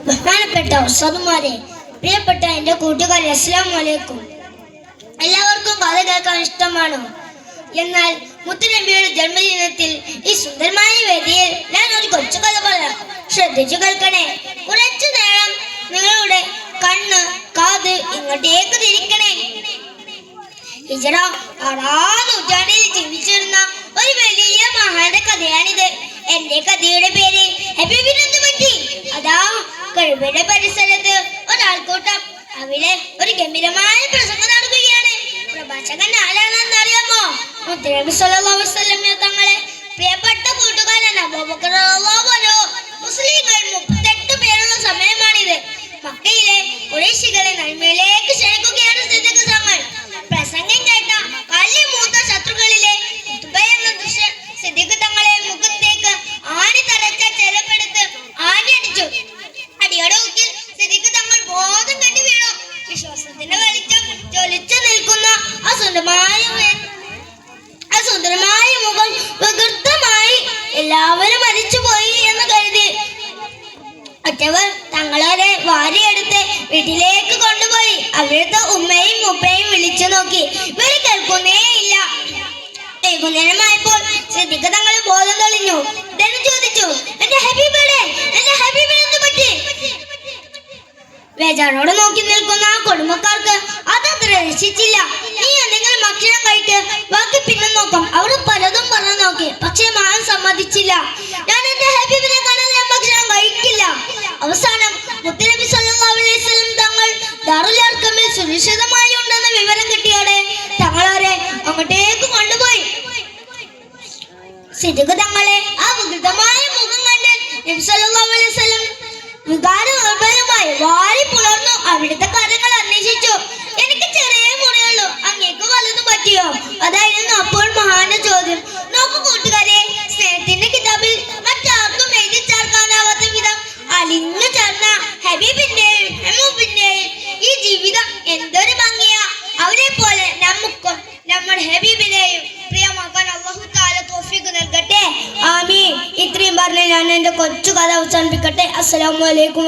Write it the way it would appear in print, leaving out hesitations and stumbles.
ബഹുമാനപ്പെട്ട ഉസ്താദുമാരെ, പ്രിയപ്പെട്ട എൻ്റെ കൂട്ടുകാരെ, അസ്സലാമു അലൈക്കും. എല്ലാവർക്കും കഥ കേൾക്കാൻ ഇഷ്ടമാണോ? എന്നാൽ മുത്തുനബിയുടെ ജന്മദിനത്തിൽ ഈ സുന്ദരമായ വേദിയിൽ ഞാൻ ഒരു കൊച്ചു കഥ പറയാം. ശ്രദ്ധിച്ചു കേൾക്കണേ. കുറച്ചു നേരം നിങ്ങളുടെ കണ്ണ് കാത് ഇങ്ങോട്ടേക്ക് തിരിക്കണേ. ഹിജ്റ 6-ാം നൂറ്റാണ്ടിൽ ജീവിച്ചിരുന്ന ഒരു വലിയ മഹാന്റെ കഥയാണിത്. എന്റെ കഥയുടെ പേര് ഹബീബിനെന്ന് പറ്റി. അതാ കഴുവയുടെ പരിസരത്ത് ഒരാൾക്കൂട്ടം അവിടെ ഒരു ഗംഭീരമായ പ്രസംഗം നടക്കുകയാണ്. പ്രഭാഷകൻ ആരാണെന്ന് അറിയാമോ? മുത്തുനബി സ്വല്ലല്ലാഹു അലൈഹി വസല്ലം തങ്ങളെ പ്രിയപ്പെട്ട കൂട്ടുകാരൻ അബൂബക്കർ റളിയല്ലാഹു അൻഹു. മുസ്ലിങ്ങൾ 38 പേരുള്ള സമയമാണിത്. മക്കയിലെ ഖുറൈശികളെ നന്മയിലേക്ക് ക്ഷണിക്കുകയാണ് സിദ്ദീഖ് തങ്ങൾ. പ്രസംഗം കേട്ട കല്ല് മൂത്ത ശത്രുക്കളിലെ എന്ന ദൃശ്യം സിദ്ദീഖ് തങ്ങളെ മുഖത്തേക്ക് ആണി തറച്ച ചെലപ്പെടുത്ത് ആണി അടിച്ചു. അടിയുടെ ഉക്കിൽ സിദ്ദീഖ് തങ്ങൾ ബോധം കെട്ടി വീണു. വിശ്വാസത്തിന്റെ വെളിച്ചം ജ്വലിച്ചു നിൽക്കുന്ന ആ സുന്ദരമായ മുഖം വികൃതമായി എല്ലാവരും മരിച്ചുപോയി എന്ന് കരുതി ഒറ്റവർ തങ്ങളെ വാരിയെടുത്ത് വീട്ടിലേക്ക് കൊണ്ടുപോയി. അവിടുത്തെ ഉമ്മയും ഉപ്പയും വിളിച്ചു നോക്കി. വിളി കേൾക്കുന്നേയില്ല. വൈകുന്നേരമായപ്പോൾ സിദ്ദീഖ് തങ്ങൾ ബോധം തെളിഞ്ഞു. ഉടനെ ചോദിച്ചു, എന്റെ ഹബീബിനെ എന്ത് പറ്റി? വേജാറോട് നോക്കി നിൽക്കുന്ന ആ കുടുംബക്കാർക്ക് അതത്ര രക്ഷിച്ചില്ല. നീ എന്തെങ്കിലും ഭക്ഷണം കഴിക്ക്, ബാക്കി പിന്നെ നോക്കാം. അവർ പലതും പറഞ്ഞു നോക്കി, പക്ഷേ മകൻ സമ്മതിച്ചില്ല. ഞാൻ എന്റെ ഹബീബിനെ കാണാൻ ഞാൻ ഭക്ഷണം കഴിക്കില്ല. അവസാനം മുത്തുനബി സ്വല്ലല്ലാഹു അലൈഹി വസല്ലം തങ്ങൾ ദാറുൽ അർഖമിൽ സുരക്ഷിതമായി ഉണ്ടെന്ന വിവരം കിട്ടിയോടെ തങ്ങളെ അങ്ങോട്ടേക്ക് കൊണ്ടുപോയി. സിദ്ദീഖ് തങ്ങളെ ആ വികൃതമായ മുഖം കണ്ട് നബി സ്വല്ലല്ലാഹു അലൈഹി വസല്ലം വികാരനിർഭരമായി വാരി പുലർന്നു അവിടുത്തെ കാര്യങ്ങൾ അന്വേഷിച്ചു. എനിക്ക് ചെറിയ മുറിയുള്ളൂ, അങ്ങേക്ക് വലുതും പറ്റിയോ? അതായിരുന്നു അപ്പോൾ മഹാന്റെ ചോദ്യം. നോക്കൂ കൂട്ടുകാരെ, സ്നേഹത്തിന്റെ കിതാബിൽ മറ്റാർക്കും എഴുതി ചേർക്കാനാവാത്ത വിധം അലിഞ്ഞു ചേർന്ന ഹബീബിന്റെയും ഹബീബിന്റെയും ഈ ജീവിതം എന്തൊരു ഭംഗിയാ. അവരെ പോലെ നമുക്കും നമ്മുടെ ഹബീബിനെയും പ്രിയമാക്കാൻ അല്ലാഹു തആല തൗഫീഖ് നൽകട്ടെ. ആമീൻ. ഇത്രയും പറഞ്ഞ് ഞാൻ എൻ്റെ കൊച്ചു കഥ അവസാനിപ്പിക്കട്ടെ. അസ്സലാമു അലൈക്കും.